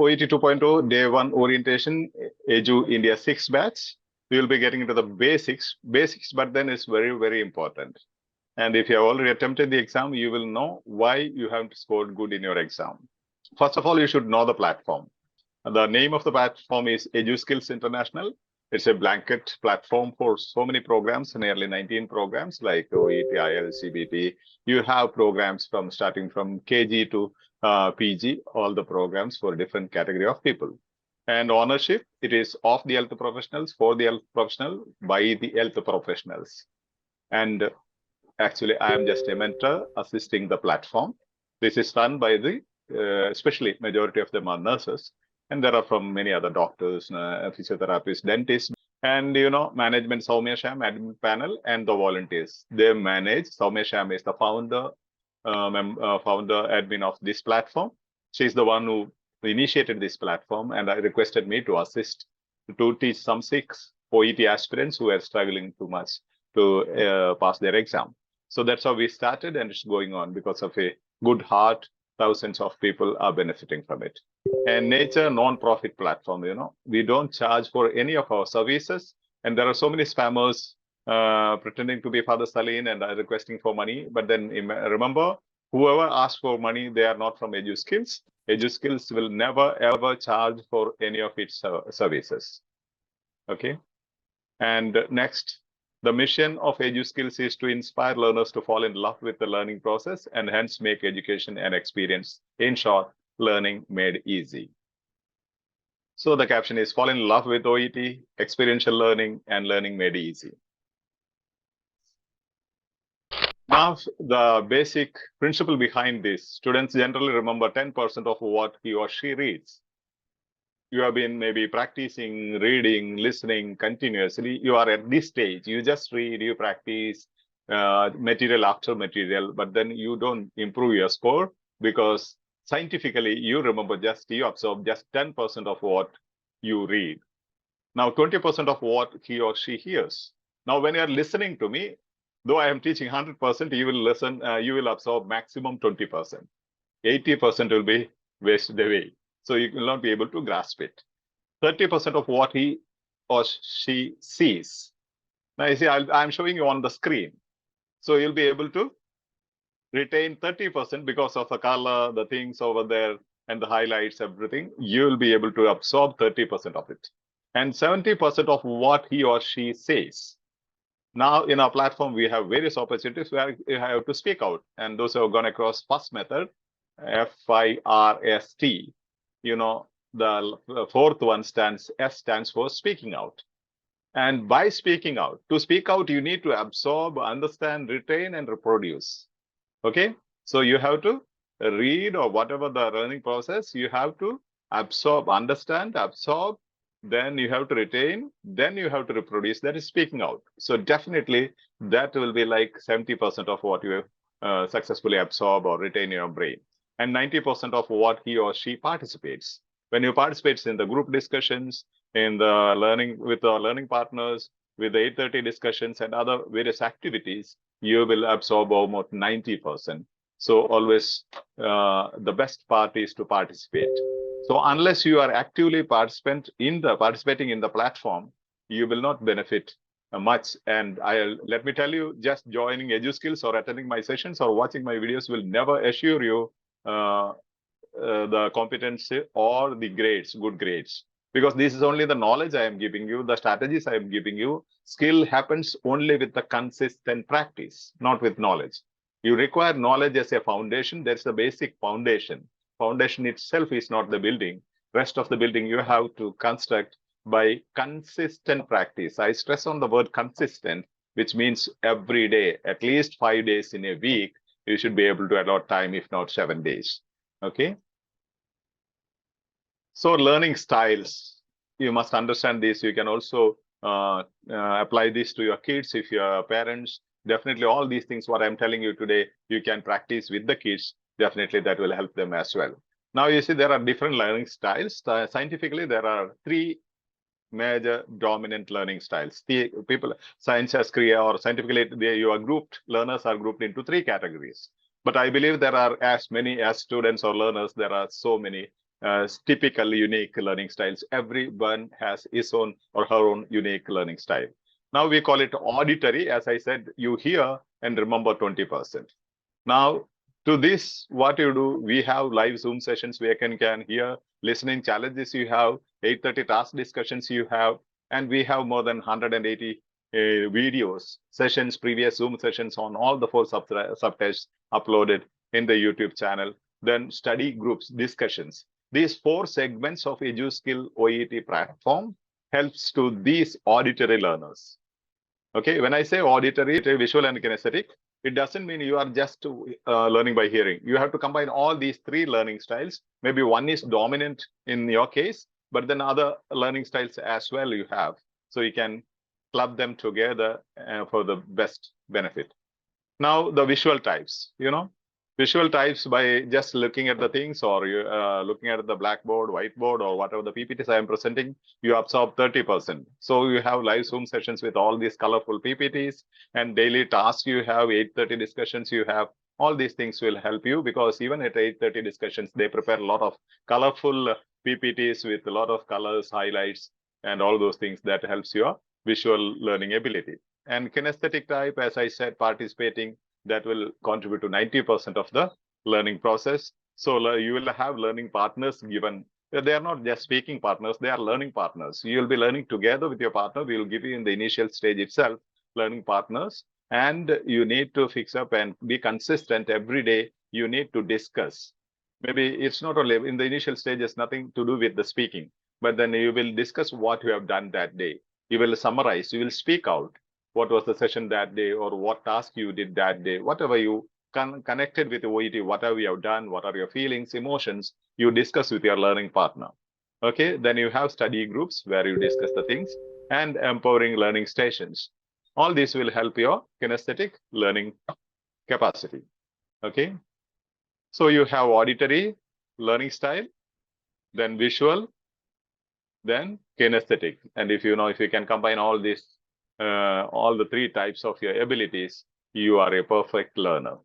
OET 2.0 Day 1 Orientation, Edu India 6 batch. We will be getting into the basics, but then it's very, very important. And if you have already attempted the exam, you will know why you haven't scored good in your exam. First of all, you should know the platform. The name of the platform is Edu Skills International. It's a blanket platform for so many programs, nearly 19 programs like OET, IELTS, CBT. You have programs starting from KG to PG, all the programs for different category of people. And ownership, it is of the health professionals, for the health professional, by the health professionals. And actually, I am just a mentor assisting the platform. This is run by the, especially majority of them are nurses. And there are from many other doctors, physiotherapists, dentists, and management, Soumya Sham, admin panel, and the volunteers. They manage. Soumya Sham is the founder admin of this platform. She's the one who initiated this platform, and I requested me to assist to teach some 6 OET aspirants who are struggling too much to pass their exam. So that's how we started, and it's going on because of a good heart. Thousands of people are benefiting from it. And nature non-profit platform, we don't charge for any of our services. And there are so many spammers pretending to be Father Saleen and requesting for money. But then remember, whoever asks for money, they are not from Edu Skills. Edu Skills will never, ever charge for any of its services. Okay. And next, the mission of Edu Skills is to inspire learners to fall in love with the learning process and hence make education an experience. In short, learning made easy. So the caption is fall in love with OET, experiential learning, and learning made easy. Now, the basic principle behind this, students generally remember 10% of what he or she reads. You have been maybe practicing reading, listening continuously. You are at this stage. You just read, you practice material after material, but then you don't improve your score because scientifically you absorb just 10% of what you read. Now, 20% of what he or she hears. Now, when you are listening to me, though I am teaching 100%, you will listen, you will absorb maximum 20%. 80% will be wasted away. So you will not be able to grasp it. 30% of what he or she sees. Now you see, I'm showing you on the screen. So you'll be able to retain 30% because of the color, the things over there, and the highlights, everything. You'll be able to absorb 30% of it. And 70% of what he or she says. Now in our platform, we have various opportunities where you have to speak out. And those who have gone across FIRST method, FIRST, the 4th one stands for speaking out. And by speaking out, to speak out, you need to absorb, understand, retain, and reproduce. Okay, so you have to read or whatever the learning process, you have to absorb, understand, absorb, then you have to retain, then you have to reproduce. That is speaking out. So definitely that will be like 70% of what you have successfully absorb or retain in your brain. And 90% of what he or she participates. When you participate in the group discussions, in the learning with the learning partners, with the 8:30 discussions and other various activities, you will absorb almost 90%. So always the best part is to participate. So unless you are actively participating in the platform, you will not benefit much. And let me tell you, just joining Edu Skills or attending my sessions or watching my videos will never assure you the competency or the grades, good grades, because this is only the knowledge I am giving you, the strategies I am giving you. Skill happens only with the consistent practice, not with knowledge. You require knowledge as a foundation. That's the basic foundation. Foundation itself is not the building. Rest of the building you have to construct by consistent practice. I stress on the word consistent, which means every day, at least 5 days in a week, you should be able to allot time, if not 7 days. Okay. So learning styles, you must understand this. You can also apply this to your kids if you are parents. Definitely all these things, what I'm telling you today, you can practice with the kids. Definitely that will help them as well. Now you see there are different learning styles. Scientifically, there are 3 major dominant learning styles. Science has created, or scientifically, learners are grouped into 3 categories. But I believe there are as many as students or learners, there are so many typical unique learning styles. Everyone has his own or her own unique learning style. Now we call it auditory. As I said, you hear and remember 20%. Now, to this, what you do, we have live Zoom sessions where you can hear listening challenges you have, 8:30 task discussions you have, and we have more than 180 videos, sessions, previous Zoom sessions on all the 4 subtests uploaded in the YouTube channel. Then study groups, discussions. These 4 segments of Edu Skill OET platform helps to these auditory learners. Okay, when I say auditory, visual and kinesthetic, it doesn't mean you are just learning by hearing. You have to combine all these 3 learning styles. Maybe one is dominant in your case, but then other learning styles as well you have. So you can club them together for the best benefit. Now, the visual types, visual types, by just looking at the things or looking at the blackboard, whiteboard, or whatever the PPTs I am presenting, you absorb 30%. So you have live Zoom sessions with all these colorful PPTs, and daily tasks you have, 8:30 discussions you have. All these things will help you, because even at 8:30 discussions, they prepare a lot of colorful PPTs with a lot of colors, highlights, and all those things that helps your visual learning ability. And kinesthetic type, as I said, participating, that will contribute to 90% of the learning process. So you will have learning partners given. They are not just speaking partners, they are learning partners. You will be learning together with your partner. We will give you in the initial stage itself, learning partners. And you need to fix up and be consistent every day. You need to discuss. Maybe it's not only in the initial stages, nothing to do with the speaking, but then you will discuss what you have done that day. You will summarize, you will speak out what was the session that day, or what task you did that day, whatever you connected with the OET, whatever you have done, what are your feelings, emotions, you discuss with your learning partner. Okay, then you have study groups where you discuss the things, and empowering learning stations. All this will help your kinesthetic learning capacity. Okay, so you have auditory learning style, then visual, then kinesthetic. And if you can combine all this, all the 3 types of your abilities, you are a perfect learner.